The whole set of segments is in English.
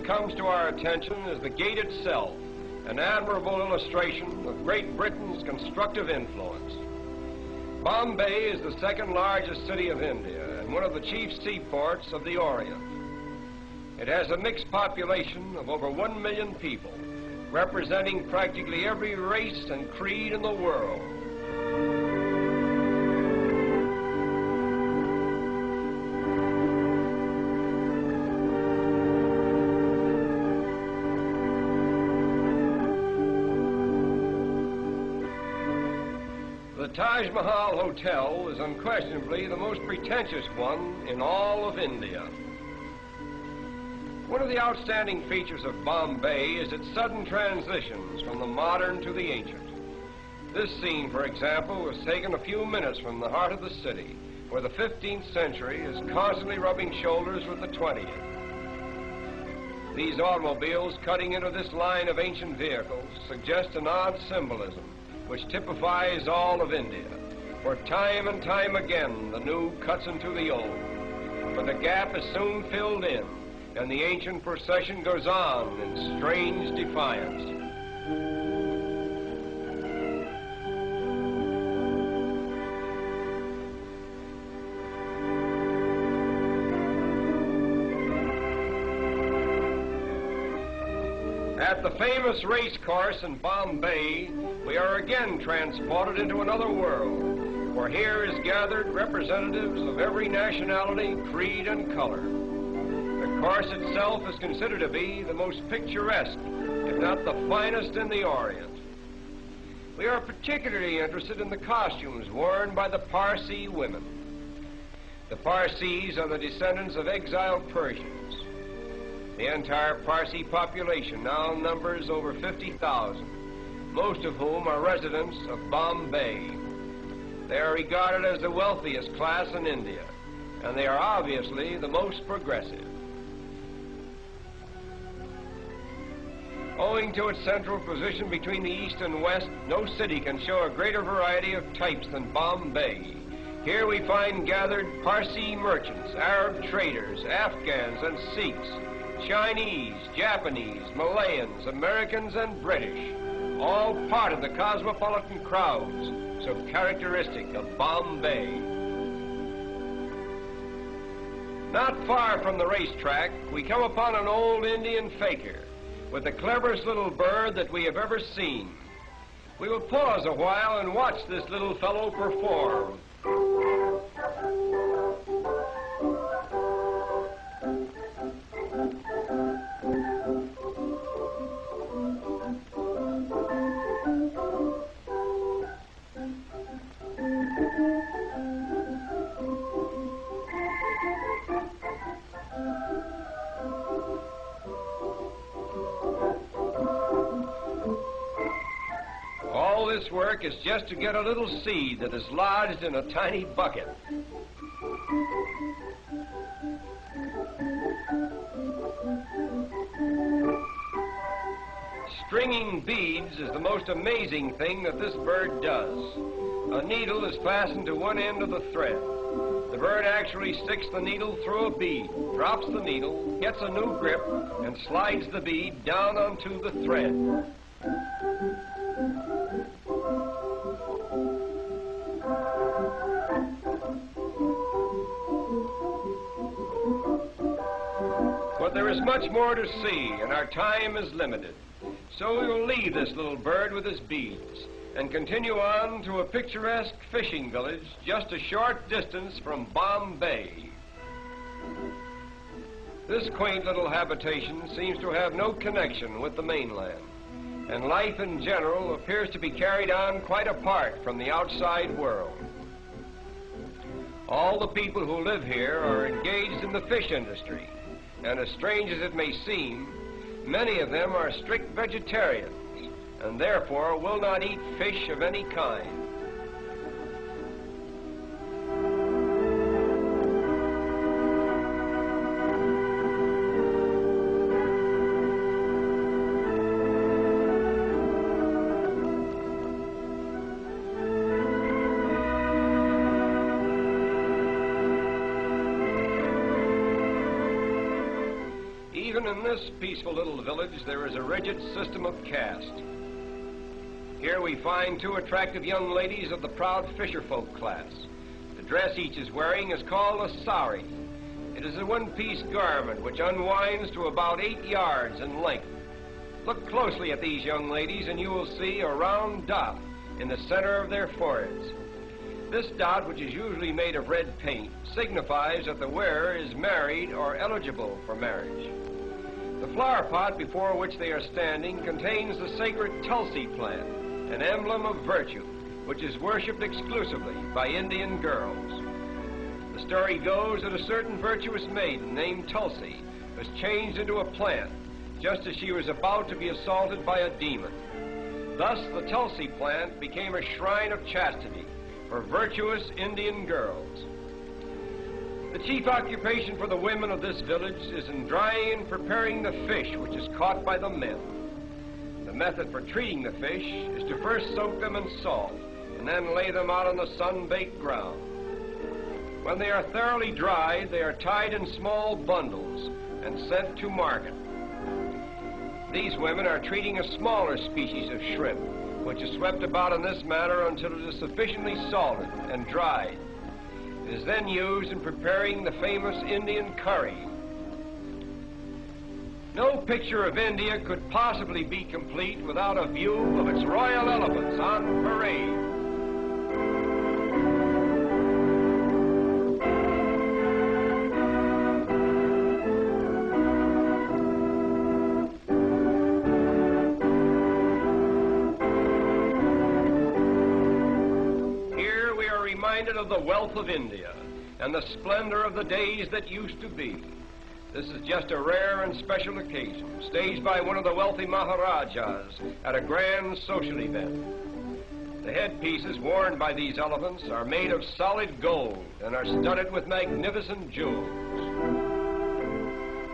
that comes to our attention is the gate itself, an admirable illustration of Great Britain's constructive influence. Bombay is the second largest city of India and one of the chief seaports of the Orient. It has a mixed population of over 1 million people, representing practically every race and creed in the world. The Taj Mahal Hotel is unquestionably the most pretentious one in all of India. One of the outstanding features of Bombay is its sudden transitions from the modern to the ancient. This scene, for example, was taken a few minutes from the heart of the city, where the 15th century is constantly rubbing shoulders with the 20th. These automobiles cutting into this line of ancient vehicles suggest an odd symbolism which typifies all of India, where time and time again the new cuts into the old. But the gap is soon filled in, and the ancient procession goes on in strange defiance. At the famous race course in Bombay, we are again transported into another world, where here is gathered representatives of every nationality, creed, and color. The course itself is considered to be the most picturesque, if not the finest in the Orient. We are particularly interested in the costumes worn by the Parsi women. The Parsis are the descendants of exiled Persians. The entire Parsi population now numbers over 50,000, most of whom are residents of Bombay. They are regarded as the wealthiest class in India, and they are obviously the most progressive. Owing to its central position between the East and West, no city can show a greater variety of types than Bombay. Here we find gathered Parsi merchants, Arab traders, Afghans and Sikhs, Chinese, Japanese, Malayans, Americans, and British, all part of the cosmopolitan crowds so characteristic of Bombay. Not far from the racetrack, we come upon an old Indian fakir with the cleverest little bird that we have ever seen. We will pause a while and watch this little fellow perform. All this work is just to get a little seed that is lodged in a tiny bucket. Stringing beads is the most amazing thing that this bird does. A needle is fastened to one end of the thread. The bird actually sticks the needle through a bead, drops the needle, gets a new grip, and slides the bead down onto the thread. But there is much more to see, and our time is limited. So we will leave this little bird with his beads and continue on to a picturesque fishing village just a short distance from Bombay. This quaint little habitation seems to have no connection with the mainland, and life in general appears to be carried on quite apart from the outside world. All the people who live here are engaged in the fish industry, and as strange as it may seem, many of them are strict vegetarians and therefore will not eat fish of any kind. Even in this peaceful little village, there is a rigid system of caste. Here we find two attractive young ladies of the proud fisherfolk class. The dress each is wearing is called a sari. It is a one-piece garment which unwinds to about 8 yards in length. Look closely at these young ladies and you will see a round dot in the center of their foreheads. This dot, which is usually made of red paint, signifies that the wearer is married or eligible for marriage. The flower pot before which they are standing contains the sacred Tulsi plant, an emblem of virtue, which is worshipped exclusively by Indian girls. The story goes that a certain virtuous maiden named Tulsi was changed into a plant just as she was about to be assaulted by a demon. Thus, the Tulsi plant became a shrine of chastity for virtuous Indian girls. The chief occupation for the women of this village is in drying and preparing the fish which is caught by the men. The method for treating the fish is to first soak them in salt and then lay them out on the sun-baked ground. When they are thoroughly dried, they are tied in small bundles and sent to market. These women are treating a smaller species of shrimp, which is swept about in this manner until it is sufficiently salted and dried. It is then used in preparing the famous Indian curry. No picture of India could possibly be complete without a view of its royal elephants on parade. Of the wealth of India and the splendor of the days that used to be. This is just a rare and special occasion, staged by one of the wealthy Maharajas at a grand social event. The headpieces worn by these elephants are made of solid gold and are studded with magnificent jewels.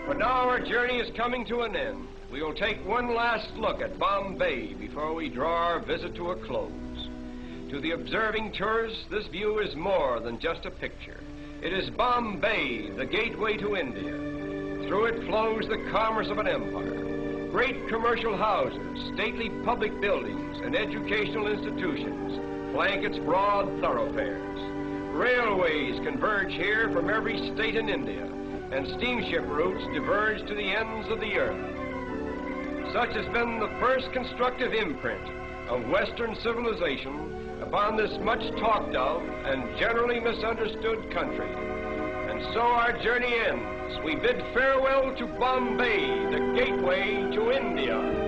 But now our journey is coming to an end. We will take one last look at Bombay before we draw our visit to a close. To the observing tourist, this view is more than just a picture. It is Bombay, the gateway to India. Through it flows the commerce of an empire. Great commercial houses, stately public buildings, and educational institutions flank its broad thoroughfares. Railways converge here from every state in India, and steamship routes diverge to the ends of the earth. Such has been the first constructive imprint of Western civilization upon this much talked of and generally misunderstood country. And so our journey ends. We bid farewell to Bombay, the gateway to India.